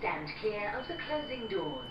stand clear of the closing doors.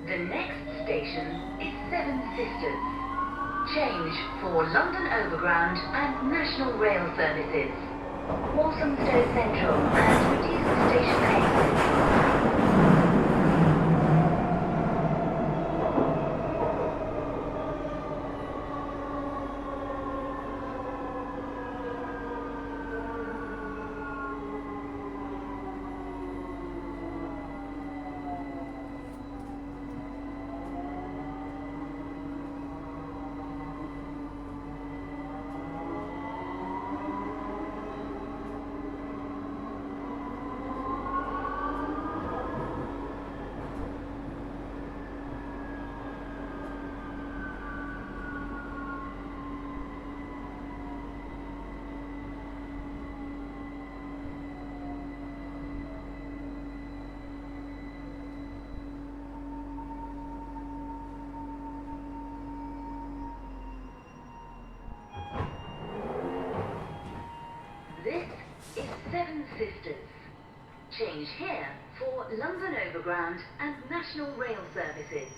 The next station is Seven Sisters. Change for London Overground and National Rail services. Walthamstow Central and reduced station exits. This is Seven Sisters. Change here for London Overground and National Rail services.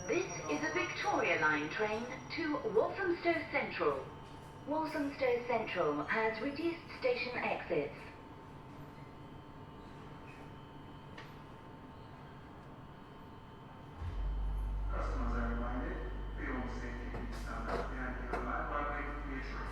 This is a Victoria Line train to Walthamstow Central. Walthamstow Central has reduced station exits. Customers are reminded, fuel safety needs to stand up behind your light while waiting for your train.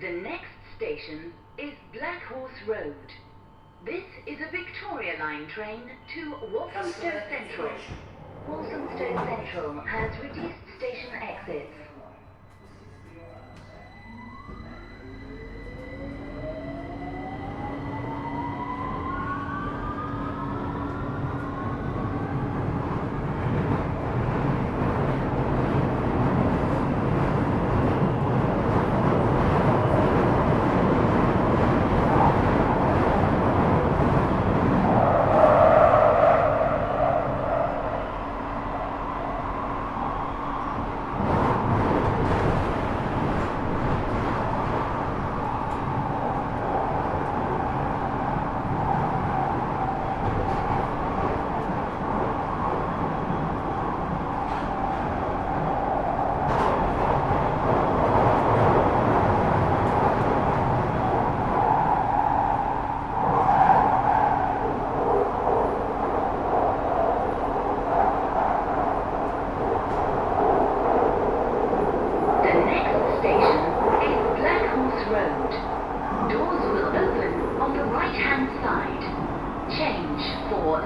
The next station is Black Horse Road. This is a Victoria Line train to Walthamstow Central. Walthamstow Central has reduced station exits.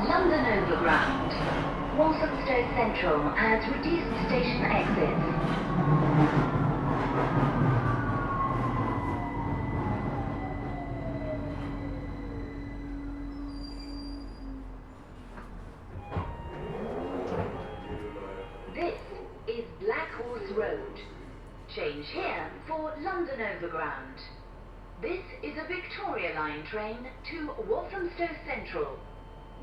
London Overground. Walthamstow Central has reduced station exits. This is Black Horse Road. Change here for London Overground. This is a Victoria Line train to Walthamstow Central.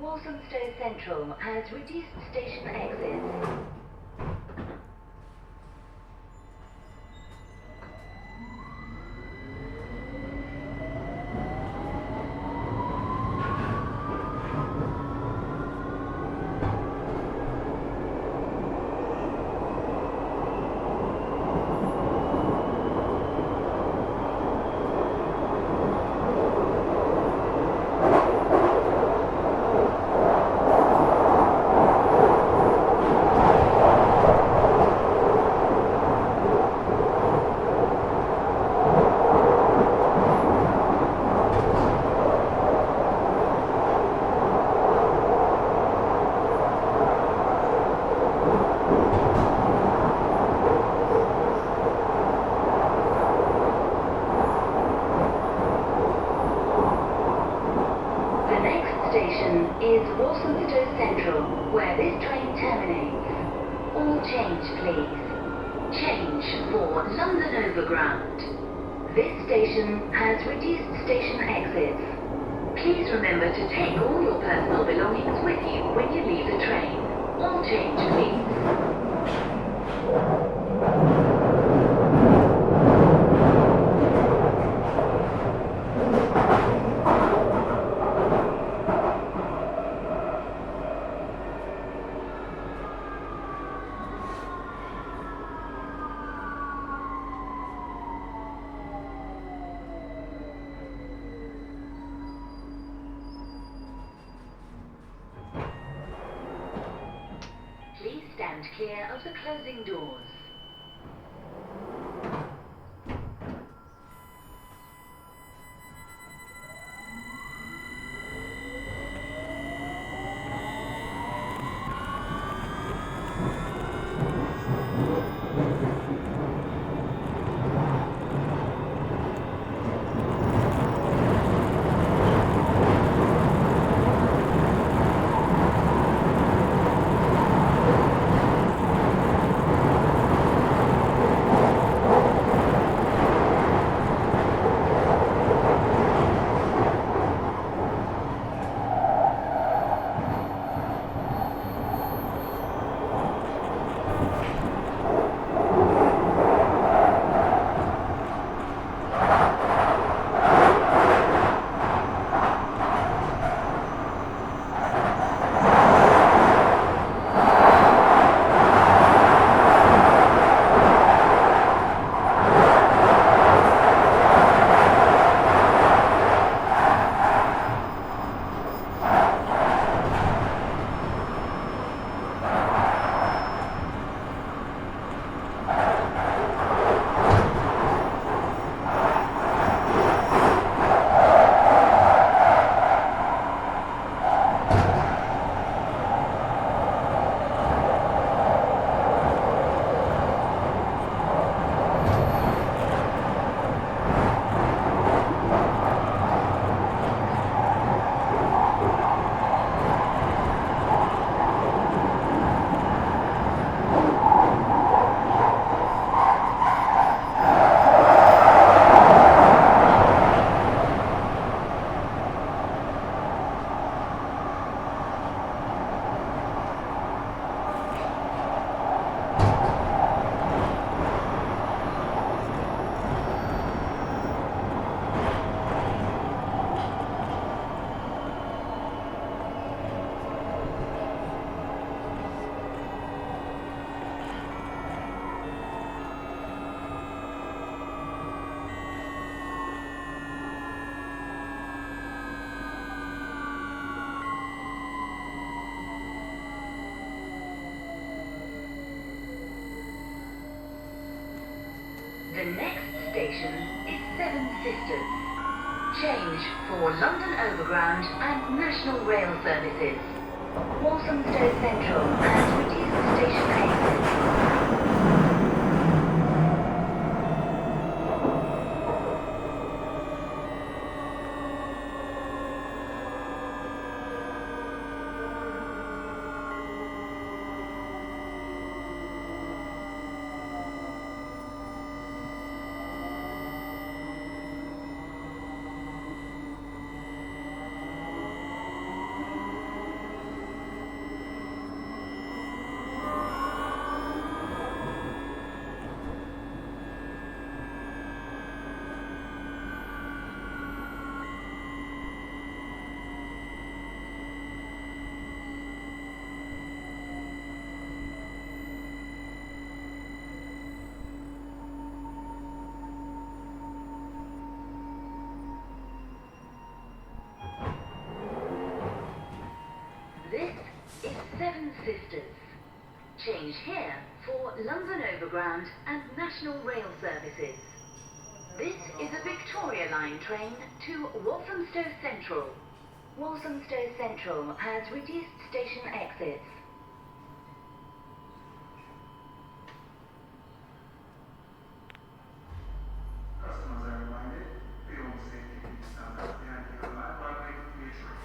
Walthamstow Central has reduced station exits. Is Walthamstow Central, where this train terminates. All change, please. Change for London Overground. This station has reduced station exits. Please remember to take all your personal belongings with you when you leave the train. All change, please. Please stand clear of the closing doors. The next station is Seven Sisters. Change for London Overground and National Rail services. Walthamstow Central has reduced station exits. This is Seven Sisters. Change here for London Overground and National Rail services. This is a Victoria Line train to Walthamstow Central. Walthamstow Central has reduced station exits. Customers are reminded, fuel safety needs standards behind the line while waiting for your train.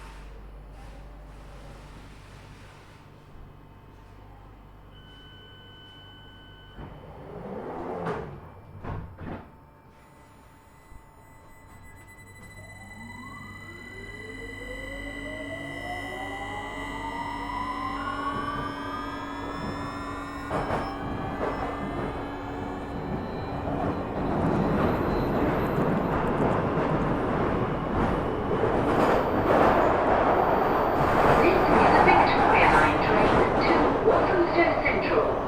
This is a Victoria Line train to Walthamstow Central.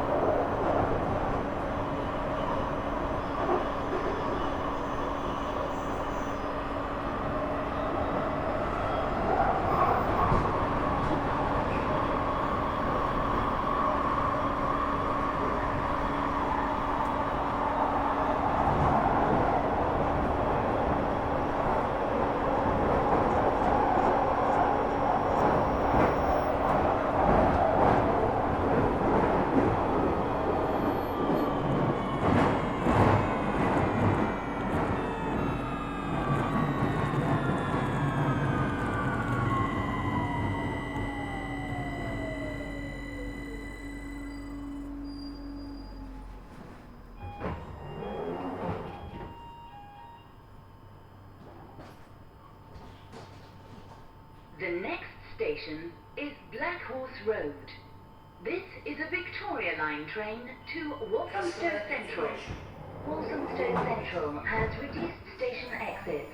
The next station is Black Horse Road. This is a Victoria Line train to Walthamstow Central. Walthamstow Central has reduced station exits.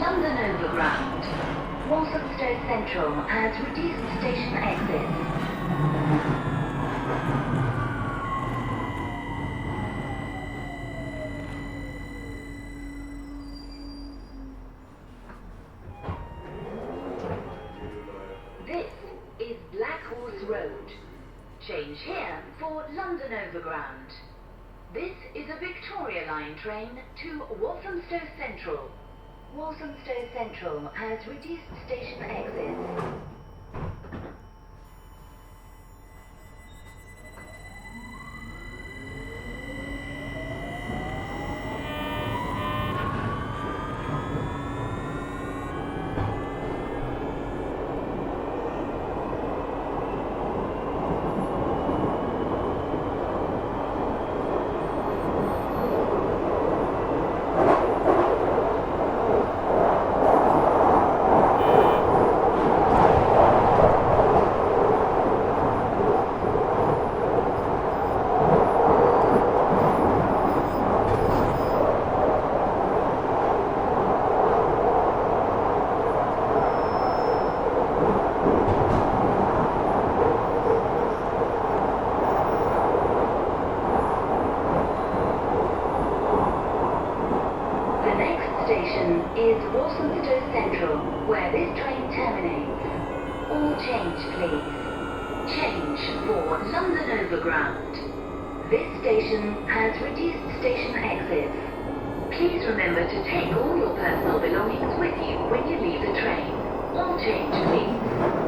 London Overground. Walthamstow Central has reduced station exits. This is Black Horse Road. Change here for London Overground. This is a Victoria Line train to Walthamstow Central. Walthamstow Central has reduced station exits. Station is Walthamstow Central, where this train terminates. All change, please. Change for London Overground. This station has reduced station exits. Please remember to take all your personal belongings with you when you leave the train. All change, please.